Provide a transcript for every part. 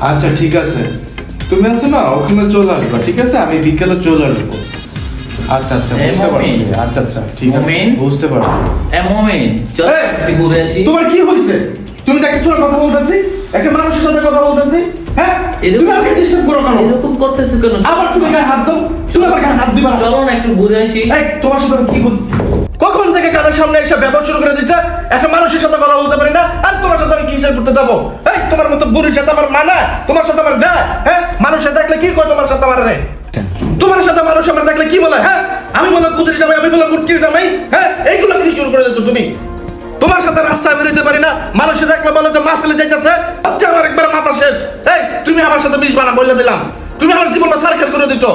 আচ্ছা ঠিক আছে, তুমি আছো না ওখানে চলে আসবা, ঠিক আছে? আমি বিকেলে চলে আসবো। আচ্ছা আচ্ছা বুঝতে পারছি। আচ্ছা আচ্ছা ঠিক আছে, বুঝতে পারছি। মুমিন চল একটু ঘুরে আসি। তোমার কি হয়েছে? তুমি দেখে ছোট কথা বলতেছি, একটা মানুষের সাথে কথা বলতেছি, হ্যাঁ? তুমি আমাকে ডিস্টার্ব করো কেন? এরকম করতেছো কেন? আবার তুমি গায়ে হাত দাও, তুমি আমার গায়ে হাত দিবা না। চলো না একটু ঘুরে আসি। এই তোমার সাথে আমি কি করব? কখন থেকে কানের সামনে এসে ব্যবহার শুরু করে দিচ্ছে? একটা মানুষের সাথে কথা বলতে পারি না, আর তোমার সাথে আমি কি হিসাব করতে যাব? এই তোমার মতো বুড়ির সাথে আমার মানায়? তোমার সাথে আমার যায়? হ্যাঁ, মানুষে দেখলে কি কয় তোমার সাথে আমার রে? তোমার সাথে মানুষ আমার দেখলে কি বলে? হ্যাঁ, আমি বলে কুদির জামাই, আমি বলে মুটকির জামাই, হ্যাঁ? এইগুলো কি শুরু করে দিচ্ছ তুমি? তোমার সাথে রাস্তায় বেরোতে পারি না, মানুষে দেখলে বলে যে মাছ ফেলে যাইতেছে। আচ্ছা আমার একবার মাথা শেষ। এই তুমি আমার সাথে মিশ বানা বলে দিলাম, তুমি আমার জীবনটা সার্কেল করে দিচ্ছ।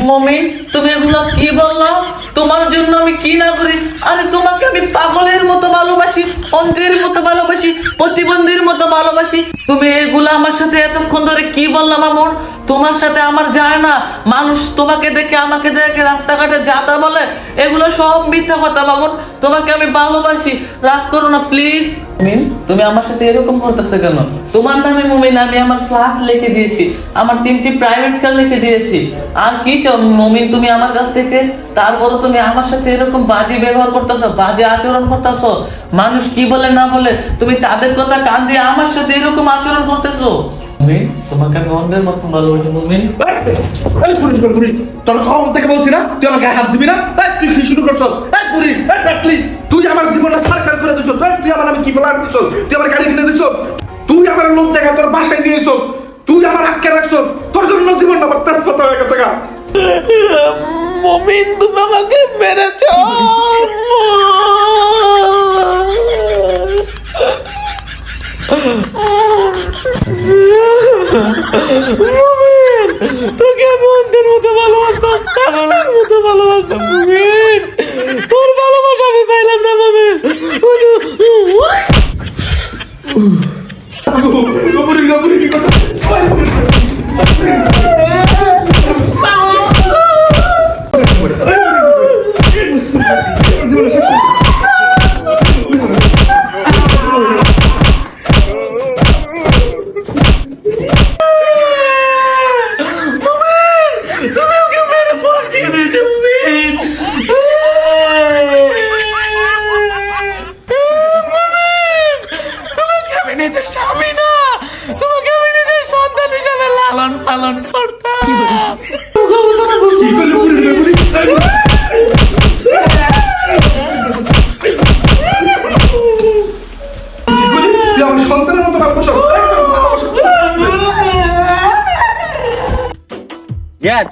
মুমিন তুমি এগুলো কি বললা? তোমার জন্য আমি কি না করি? আরে তোমাকে আমি পাগলের মতো ভালোবাসি, অন্ধের মতো ভালোবাসি, প্রতিবন্ধীর মতো ভালোবাসি। তুমি এগুলা আমার সাথে এতক্ষণ ধরে কি বললা মামুন? তোমার সাথে আমার যায় না। মানুষ তোমাকে দেখে আমাকে দেখে রাস্তাঘাটে যাতা বলে, এগুলো সব মিথ্যা কথা মামুন। তোমাকে আমি ভালোবাসি, রাগ করো না প্লিজ। মুমিন তুমি আমার সাথে এরকম করতেছো কেন? তোমার নামে মুমিন আমি আমার ফ্ল্যাট লিখে দিয়েছি, আমার 3টি প্রাইভেট কার লিখে দিয়েছি। আর কি চাও মুমিন তুমি আমার কাছ থেকে? তারপর তুমি আমার সাথে এরকম বাজে ব্যবহার করতেছো, বাজে আচরণ করতেছো। মানুষ কি বলে না বলে তুমি তাদের কথা কান দিয়ে আমার সাথে এরকম আচরণ করতেছো। মুমিন তোমাকে আমি অন্ধের মতো ভালোবাসি মুমিন। এই বুড়ি, তোর কখন থেকে বলছি না তুই আমার গায়ে হাত দিবি না? এই তুই কি শুরু করছস? এই বুড়ি, এই পেটলি, তুই আমার জীবনটা সার্কার করে দিছস। এই তুই আমার আমি কি ফেলা দিছস? তুই আমার গাড়ি কিনে দিছস, তুই আমার লোক দেখা তোর বাসায় নিয়ে এসছস, তুই আমার আটকে রাখছস, তোর জন্য জীবনটা আমার তেজপাতা হয়ে গেছে গা। মুমিন তুমি আমাকে মেরেছো। মুমিন তোকে আমি অন্ধের মতো ভালোবাসতাম, পাগলের মতো ভালোবাসতাম মুমিন। তোর ভালোবাসা আমি পাইলাম না মুমিন। বুড়ি কি করছিস? স্বামী না, তোমাকে আমি নিজের সন্তান হিসাবে লালন পালন করতাম। সন্তানের মতো ভালোবাসা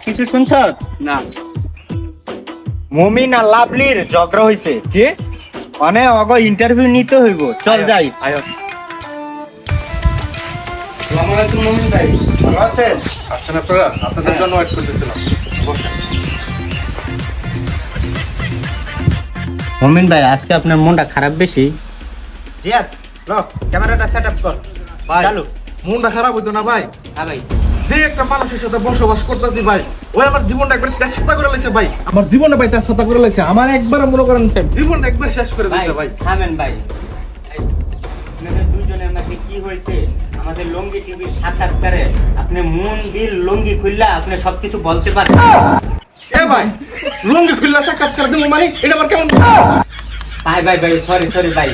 কিছু শুনছ না। মুমিন আর লাভলির ঝগড়া হইছে। কে? অনে অগ ইন্টারভিউ নিতে হইব, চল যাই। আয়ো। আসসালামু আলাইকুম মুমিন ভাই, ভালো আছেন? আচ্ছা আপনারা আপনাদের জন্য ওয়েট করতেছিলাম। বসেন। মুমিন ভাই আজকে আপনার মনটা খারাপ বেশি। জিয়াদ লো ক্যামেরাটা সেটআপ কর। ভাই চালু। মনটা খারাপ হইতো না ভাই? হ্যাঁ ভাই। যে একটা মানুষের সাথে বসবাস করতেছি ভাই, ওই আমার জীবনটা একবার তেজপাতা করে লাইছে ভাই। আমার জীবনটা ভাই তেজপাতা করে লাইছে, আমার একবার মনে করেন জীবনটা একবার শেষ করে দিয়েছে ভাই। থামেন ভাই। আপনাদের দুজনের মাঝে কি হয়েছে আমাদের লঙ্গি টিভির সাক্ষাৎকারে আপনি মন দিল লঙ্গি খুললা আপনি সবকিছু বলতে পারেন। এ ভাই, লঙ্গি খুললা সাক্ষাৎকার দিমু মানে এটা আবার কেমন? ভাই ভাই ভাই সরি ভাই,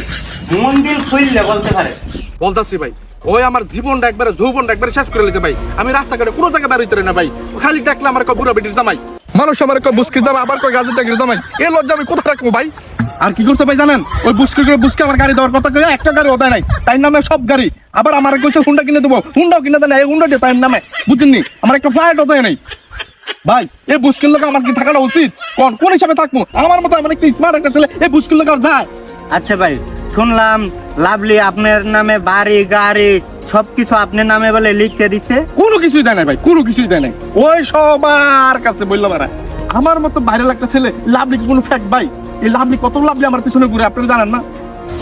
মন দিল খুললে বলতে পারেন। বলতাছি ভাই, ওই আমার জীবনটা একবারে যৌবনটা একবারে শেষ করে লিছে ভাই। আমি রাস্তাঘাটে কোনো জায়গায় বের হইতে না ভাই, খালি দেখলে আমার কয় বুড়া বেটির জামাই, মানুষ আমার কয় বুস্কির জামাই, আবার কয় গাছের টাকির জামাই। এই লজ্জা আমি কোথায় রাখবো ভাই? আর কি করছে ভাই জানেন? ওই বুস্কি আমার গাড়ি দেওয়ার কথা কয়ে একটা গাড়ি ওদায় নাই, তাই নামে সব গাড়ি। আবার আমার কইছে হুন্ডা কিনে দেবো, হুন্ডাও কিনে দেয় না, এই হুন্ডা দিয়ে তাই নামে, বুঝেননি? আমার একটা ফ্লাইট ওদায় নাই ভাই। এই বুস্কির লোক আমার কি থাকাটা উচিত? কোন হিসাবে থাকবো? আমার মতো এমন একটা স্মার্ট একটা ছেলে এই বুস্কির লোক আর যায়? আচ্ছা ভাই, শুনলাম লাভলি আপনার নামে বাড়ি গাড়ি সবকিছু আপনার নামে বলে লিখতে দিছে। কোনো কিছুই দেয় নাই ভাই, কোনো কিছুই দেয় নাই। ওই সবার কাছে বললাম আমার মতো ভাইরাল একটা ছেলে লাভলি কি কোনো ফ্যাক্ট ভাই? এই লাভলি কত লাভলি আমার পিছনে ঘুরে, আপনি জানেন না?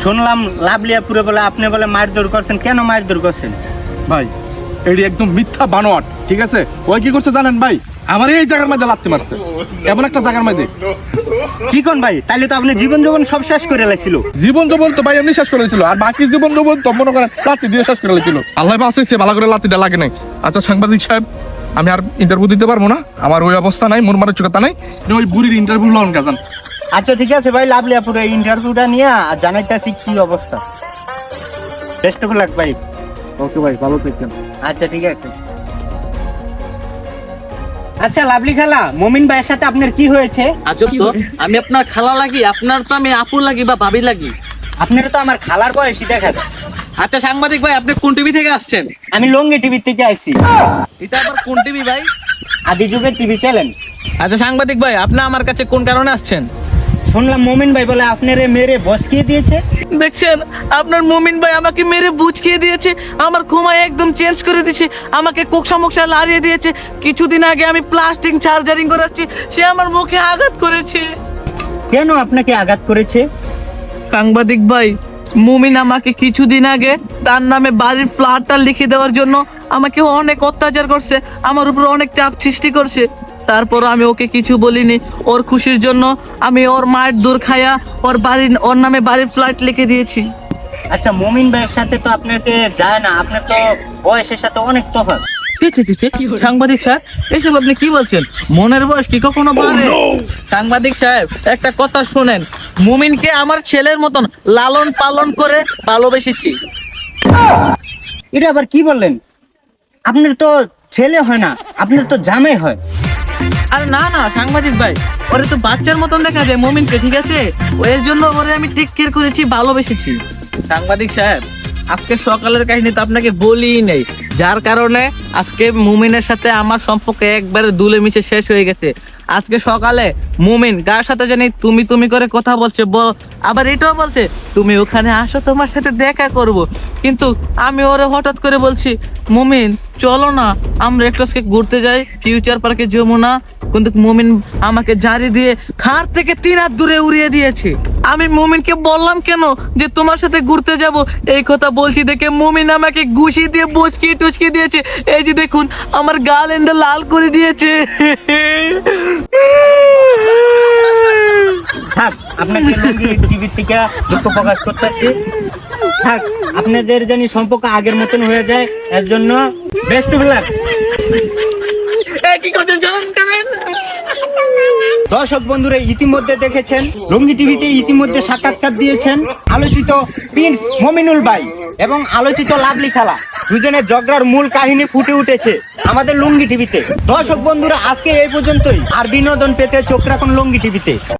শুনলাম লাভলিয়াপুরে বলে আপনি বলে মারধর করছেন, কেন মারধর করছেন? ভাই এটি একদম মিথ্যা বানোয়াট, ঠিক আছে? ওই কি করছে জানেন ভাই? আমার এই জায়গার মধ্যে লাত্তি মারছে, এমন একটা জায়গার মধ্যে। কি কোন ভাই, তাহলে তো আপনি জীবন যৌবন সব শেষ করে লাগছিল। জীবন যৌবন তো ভাই এমনি শেষ করেছিল, আর বাকি জীবন যৌবন তো মনে করেন লাত্তি দিয়ে শেষ করে ছিল। আল্লাহ বাঁচাইছে, ভালো করে লাত্তিটা লাগে নাই। আচ্ছা সাংবাদিক সাহেব, আমি আর ইন্টারভিউ দিতে পারবো না, আমার ওই অবস্থা নাই, মোর মানসিকতা নাই। আপনি ওই বুড়ির ইন্টারভিউ লন গাজান। আচ্ছা ঠিক আছে ভাই, লাভলি আপুর এই ইন্টারভিউটা নিয়ে জানাইতেছি কি অবস্থা। বেস্ট অফ লাক ভাই। ওকে ভাই, ভালো থাকবেন। আচ্ছা ঠিক আছে। আচ্ছা লাভলি খালা, মমিন ভাইয়ের সাথে আপনার কি হয়েছে? আজব তো, আমি আপনার খালা লাগি, আপনার তো আমি আপু লাগি বা ভাবি লাগি। আপনার তো আমার খালার বয়সী দেখা যায়। আচ্ছা সাংবাদিক ভাই, আপনি কোন টিভি থেকে আসছেন? আমি লঙ্গি টিভি থেকে আইছি। এটা আবার কোন টিভি ভাই? আদি যুগের টিভি চ্যানেল। আচ্ছা সাংবাদিক ভাই, আপনি আমার কাছে কোন কারণে আসছেন? শুনলাম মমিন ভাই বলে আপনারে মেরে বসকিয়ে দিয়েছে। দেখছেন, আপনার মুমিন ভাই আমাকে মেরে বুঝকিয়ে দিয়েছে, আমার ঘুমায় একদম চেঞ্জ করে দিয়েছে, আমাকে কোকসা মোকসা লাড়িয়ে দিয়েছে। কিছুদিন আগে আমি প্লাস্টিক চার্জারিং করাচ্ছি, সে আমার মুখে আঘাত করেছে। কেন আপনাকে আঘাত করেছে? সাংবাদিক ভাই, মুমিন আমাকে কিছুদিন আগে তার নামে বাড়ির ফ্ল্যাটটা লিখে দেওয়ার জন্য আমাকে অনেক অত্যাচার করছে, আমার উপর অনেক চাপ সৃষ্টি করছে। তারপর আমি ওকে কিছু বলিনি, ওর খুশির জন্য আমি ওর মায়ের দূর খায়া ওর নামে বাড়ির ফ্ল্যাট লিখে দিয়েছি। আচ্ছা মমিন ভাইয়ের সাথে তো আপনাকে যায় না, আপনার তো বয়সের সাথে অনেক তফাৎ। সাংবাদিক সাহেব, এসব আপনি কি বলছেন? মনের বয়স কি কখনো বাড়ে? সাংবাদিক সাহেব, একটা কথা শোনেন, মুমিনকে আমার ছেলের মতন লালন পালন করে ভালোবেসেছি। এটা আবার কি বললেন? আপনার তো ছেলে হয় না, আপনার তো জামাই হয়। আর না না সাংবাদিক ভাই, ওরে তো বাচ্চার মতন দেখা যায় মুমিনকে, ঠিক আছে? এর জন্য ওরে আমি টেক কেয়ার করেছি, ভালোবেসেছি। সাংবাদিক সাহেব, আজকে সকালের কাহিনী তো আপনাকে বলিই নেই, যার কারণে আজকে মুমিনের সাথে আমার সম্পর্ক একবারে দুলে মিশে শেষ হয়ে গেছে। আজকে সকালে মুমিন কার সাথে জানি তুমি তুমি করে কথা বলছে, আবার এটাও বলছে তুমি ওখানে আসো, তোমার সাথে দেখা করব। কিন্তু আমি ওরে হঠাৎ করে বলছি, মুমিন চলো না আমরা একটু আজকে ঘুরতে যাই ফিউচার পার্কে যমুনা। কিন্তু মুমিন আমাকে জারি দিয়ে খাট থেকে 3 হাত দূরে উড়িয়ে দিয়েছে। আমি মুমিনকে বললাম কেন যে তোমার সাথে ঘুরতে যাব, এই কথা বলছি দেখে মুমিন আমাকে ঘুষি দিয়ে বুচকি টুচকি দিয়েছে। এই যে দেখুন, আমার গাল এন্ডা লাল করে দিয়েছে। থাক, আপনাকে টিভি থেকে দুঃখ প্রকাশ করতেছি। থাক, আপনাদের জানি সম্পর্ক আগের মতন হয়ে যায়, এর জন্য বেস্ট অফ লাক। কি করছেন জানেন? দর্শক বন্ধুরা ইতিমধ্যে দেখেছেন, লঙ্গি টিভিতে ইতিমধ্যে সাক্ষাৎকার দিয়েছেন আলোচিত প্রিন্স মমিনুল ভাই এবং আলোচিত লাভলি খালা। দুজনের ঝগড়ার মূল কাহিনী ফুটে উঠেছে আমাদের লুঙ্গি টিভিতে। দর্শক বন্ধুরা আজকে এই পর্যন্তই, আর বিনোদন পেতে চোখ রাখুন লুঙ্গি টিভিতে।